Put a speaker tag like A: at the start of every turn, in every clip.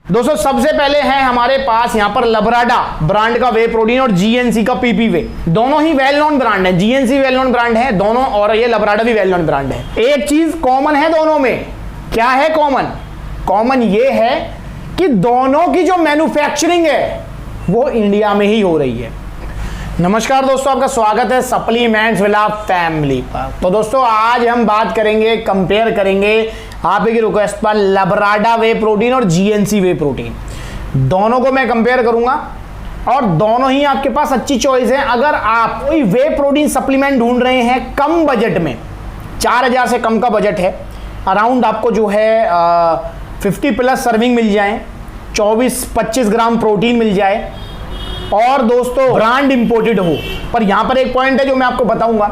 A: दोस्तों सबसे पहले है हमारे पास यहां पर लबराडा ब्रांड का वे प्रोटीन और जीएनसी का पीपी वे, दोनों ही वेल नोन ब्रांड है। जीएनसी वेल नोन ब्रांड है दोनों और ये लबराडा भी वेल नोन ब्रांड है। एक चीज कॉमन है दोनों में, क्या है कॉमन? कॉमन ये है कि दोनों की जो मैन्युफैक्चरिंग है वो इंडिया में ही हो रही है। नमस्कार दोस्तों, आपका स्वागत है सप्लीमेंट्स विला फैमिली पर। तो दोस्तों आज हम बात करेंगे, कंपेयर करेंगे आप की रिक्वेस्ट पर लबराडा वे प्रोटीन और जीएनसी वे प्रोटीन। दोनों को मैं कंपेयर करूंगा और दोनों ही आपके पास अच्छी चॉइस है। अगर आप कोई वे प्रोटीन सप्लीमेंट ढूंढ रहे हैं कम बजट में, 4000 से कम का बजट है, अराउंड आपको जो है 50 प्लस सर्विंग मिल जाए, 24-25 ग्राम प्रोटीन मिल जाए और दोस्तों ब्रांड इंपोर्टेड हो। पर यहां पर एक पॉइंट है जो मैं आपको बताऊंगा।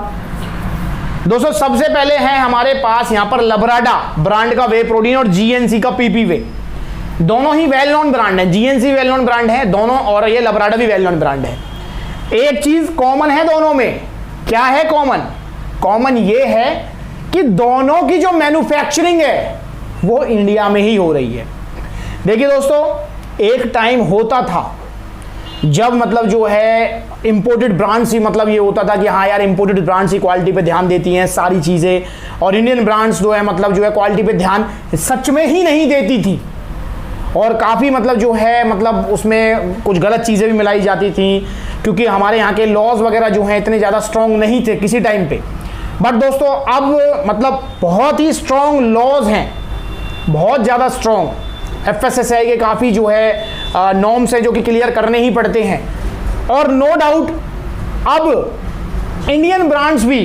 A: दोस्तों सबसे पहले है हमारे पास यहां पर लबराडा ब्रांड का वे प्रोटीन और जीएनसी का पीपी वे, दोनों ही वेल नोन ब्रांड है। जीएनसी वेल नोन ब्रांड है दोनों और ये लबराडा भी वेल नोन ब्रांड है। एक चीज कॉमन है दोनों में, क्या है कॉमन? कॉमन ये है कि दोनों की जो मैन्युफैक्चरिंग है वो इंडिया में ही हो रही है। देखिए दोस्तों, एक टाइम होता था जब मतलब जो है इंपोर्टेड ब्रांड्स ही मतलब ये होता था कि हाँ यार इंपोर्टेड ब्रांड्स ही क्वालिटी पे ध्यान देती हैं सारी चीज़ें, और इंडियन ब्रांड्स जो है मतलब जो है क्वालिटी पे ध्यान सच में ही नहीं देती थी और काफ़ी मतलब जो है मतलब उसमें कुछ गलत चीज़ें भी मिलाई जाती थी, क्योंकि हमारे यहाँ के लॉज वगैरह जो हैं इतने ज़्यादा स्ट्रॉन्ग नहीं थे किसी टाइम पे। बट दोस्तों अब मतलब बहुत ही स्ट्रॉन्ग लॉज हैं, बहुत ज़्यादा स्ट्रॉन्ग FSSAI के काफ़ी जो है नॉर्म्स हैं जो कि क्लियर करने ही पड़ते हैं। और नो डाउट अब इंडियन ब्रांड्स भी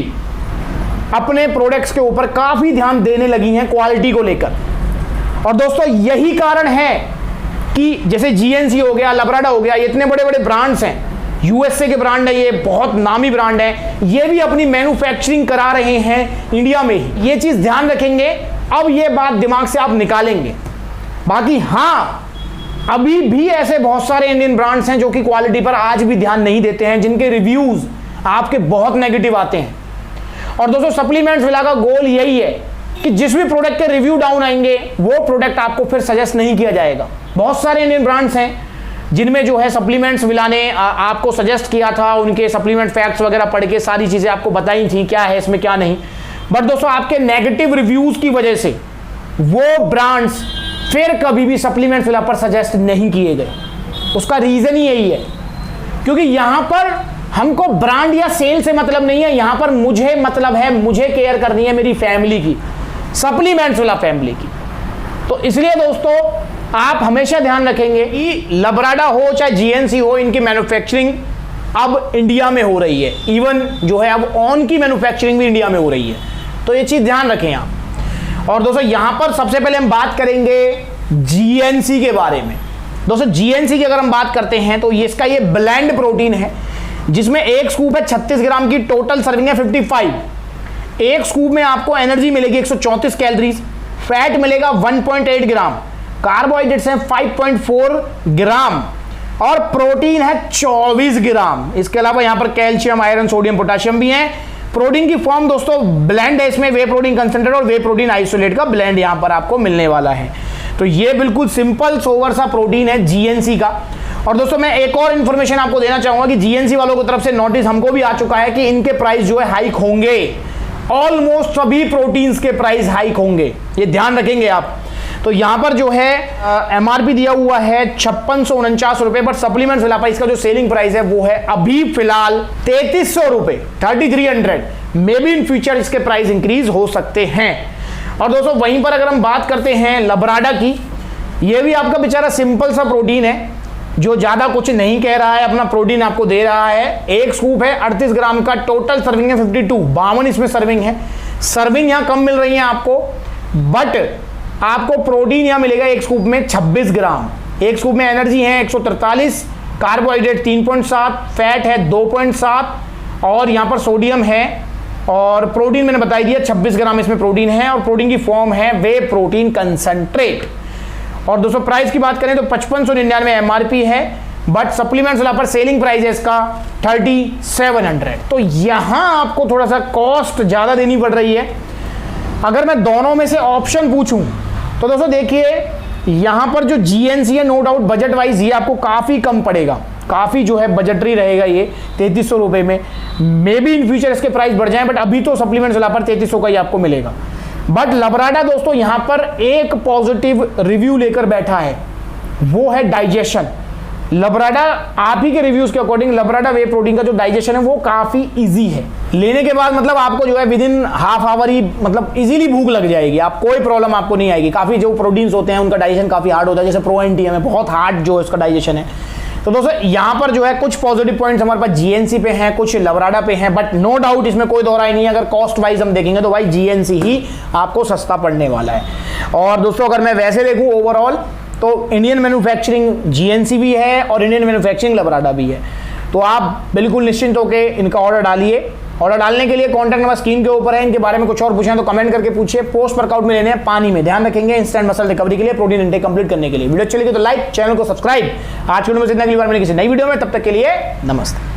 A: अपने प्रोडक्ट्स के ऊपर काफ़ी ध्यान देने लगी हैं क्वालिटी को लेकर। और दोस्तों यही कारण है कि जैसे जीएनसी हो गया, लबराडा हो गया, ये इतने बड़े बड़े ब्रांड्स हैं, USA के ब्रांड है, ये बहुत नामी ब्रांड है, ये भी अपनी मैन्युफैक्चरिंग करा रहे हैं इंडिया में ही। ये चीज़ ध्यान रखेंगे, अब ये बात दिमाग से आप निकालेंगे। बाकी हाँ, अभी भी ऐसे बहुत सारे इंडियन ब्रांड्स हैं जो कि क्वालिटी पर आज भी ध्यान नहीं देते हैं, जिनके रिव्यूज आपके बहुत नेगेटिव आते हैं। और दोस्तों सप्लीमेंट्स विला का गोल यही है कि जिस भी प्रोडक्ट के रिव्यू डाउन आएंगे वो प्रोडक्ट आपको फिर सजेस्ट नहीं किया जाएगा। बहुत सारे इंडियन ब्रांड्स हैं जिनमें जो है सप्लीमेंट्स विला ने आपको सजेस्ट किया था, उनके सप्लीमेंट फैक्ट्स वगैरह पढ़ के सारी चीज़ें आपको बताई थी क्या है इसमें क्या नहीं। बट दोस्तों आपके नेगेटिव रिव्यूज़ की वजह से वो ब्रांड्स फिर कभी भी सप्लीमेंट विला पर सजेस्ट नहीं किए गए। उसका रीज़न ही यही है, क्योंकि यहाँ पर हमको ब्रांड या सेल से मतलब नहीं है, यहाँ पर मुझे मतलब है, मुझे केयर करनी है मेरी फैमिली की, सप्लीमेंट्स विला फैमिली की। तो इसलिए दोस्तों आप हमेशा ध्यान रखेंगे कि लबराडा हो चाहे जीएनसी हो, इनकी मैन्युफैक्चरिंग अब इंडिया में हो रही है। इवन जो है अब ऑन की मैन्युफैक्चरिंग भी इंडिया में हो रही है, तो ये चीज़ ध्यान रखें आप। और दोस्तों यहां पर सबसे पहले हम बात करेंगे जीएनसी के बारे में। दोस्तों जीएनसी की अगर हम बात करते हैं तो इसका ये ब्लेंड प्रोटीन है, जिसमें एक स्कूप है 36 ग्राम की, टोटल सर्विंग है 55। एक स्कूप में आपको एनर्जी मिलेगी 134 कैलोरीज, फैट मिलेगा 1.8 ग्राम, कार्बोहाइड्रेट्स हैं 5.4 ग्राम और प्रोटीन है 24 ग्राम। इसके अलावा यहां पर कैल्शियम, आयरन, सोडियम, पोटाशियम भी हैं। प्रोटीन की फॉर्म दोस्तों ब्लेंड है, इसमें वे प्रोटीन कंसंट्रेट और वे प्रोटीन आइसोलेट का ब्लेंड यहां पर आपको मिलने वाला है। तो ये बिल्कुल सिंपल सोवर सा प्रोटीन है जीएनसी का। और दोस्तों मैं एक और इन्फॉर्मेशन आपको देना चाहूंगा कि जीएनसी वालों की तरफ से नोटिस हमको भी आ चुका है कि इनके प्राइस जो है हाइक होंगे, ऑलमोस्ट सभी प्रोटीन्स के प्राइस हाइक होंगे, ये ध्यान रखेंगे आप। तो यहां पर जो है MRP दिया हुआ है 5649 रुपए, बट सप्लीमेंट्स विला पर इसका जो सेलिंग प्राइस है वो है अभी फिलहाल 3300 रुपए, 3300। मे बी इन फ्यूचर इसके प्राइस इंक्रीज हो सकते हैं। और दोस्तों वहीं पर अगर हम बात करते हैं लबराडा की, ये भी आपका बेचारा सिंपल सा प्रोटीन है जो ज्यादा कुछ नहीं कह रहा है, अपना प्रोटीन आपको दे रहा है। एक स्कूप है 38 ग्राम का, टोटल सर्विंग है 52, 52 इसमें सर्विंग है। सर्विंग यहां कम मिल रही है आपको, बट आपको प्रोटीन यहां मिलेगा एक स्कूप में 26 ग्राम। एक स्कूप में एनर्जी है 143, कार्बोहाइड्रेट 3.7, फैट है 2.7 और यहां पर सोडियम है, और प्रोटीन मैंने बता दिया 26 ग्राम इसमें प्रोटीन है, और प्रोटीन की फॉर्म है वे प्रोटीन कंसंट्रेट। और दोस्तों प्राइस की बात करें तो 5599 MRP है, बट सप्लीमेंट्स विला पर सेलिंग प्राइस है इसका 3700। तो यहां आपको थोड़ा सा कॉस्ट ज्यादा देनी पड़ रही है। अगर मैं दोनों में से ऑप्शन पूछूं तो दोस्तों देखिए यहां पर जो जीएनसी है नो डाउट बजट वाइज ये आपको काफी कम पड़ेगा, काफी जो है बजटरी रहेगा ये 3300 रुपए में। मे बी इन फ्यूचर इसके प्राइस बढ़ जाए, बट अभी तो सप्लीमेंट वाला पर 3300 का ही आपको मिलेगा। बट लबराडा दोस्तों यहां पर एक पॉजिटिव रिव्यू लेकर बैठा है, वो है डाइजेशन। लबराडा आप ही के रिव्यूज के अकॉर्डिंग लबराडा वे प्रोटीन का जो डाइजेशन है वो काफी इजी है। लेने के बाद मतलब आपको जो है विद इन हाफ आवर ही मतलब इजीली भूख लग जाएगी, आप कोई प्रॉब्लम आपको नहीं आएगी। काफी जो प्रोटीन्स होते हैं उनका डाइजेशन काफी हार्ड होता है, जैसे प्रो एनटीएम है बहुत हार्ड जो इसका डाइजेशन है। तो दोस्तों यहां पर जो है कुछ पॉजिटिव पॉइंट्स हमारे पास जीएनसी पे हैं, कुछ लबराडा पे हैं, बट नो डाउट इसमें कोई दो राय नहीं है। अगर कॉस्ट वाइज हम देखेंगे तो भाई जीएनसी ही आपको सस्ता पड़ने वाला है। और दोस्तों अगर मैं वैसे देखूं ओवरऑल तो इंडियन मैन्युफैक्चरिंग जीएनसी भी है और इंडियन मैन्युफैक्चरिंग लबराडा भी है। तो आप बिल्कुल निश्चिंत होकर इनका ऑर्डर डालिए। ऑर्डर डालने के लिए कॉन्टैक्ट नंबर स्क्रीन के ऊपर है। इनके बारे में कुछ और पूछना है तो कमेंट करके पूछिए। पोस्ट वर्कआउट में लेने हैं पानी में, ध्यान रखेंगे इंस्टेंट मसल रिकवरी के लिए, प्रोटीन इंटेक कंप्लीट करने के लिए। वीडियो अच्छी लगी तो लाइक, चैनल को सब्सक्राइब। आज की वीडियो में जितना अगली बार मिलेंगे किसी नई वीडियो में, तब तक के लिए नमस्ते।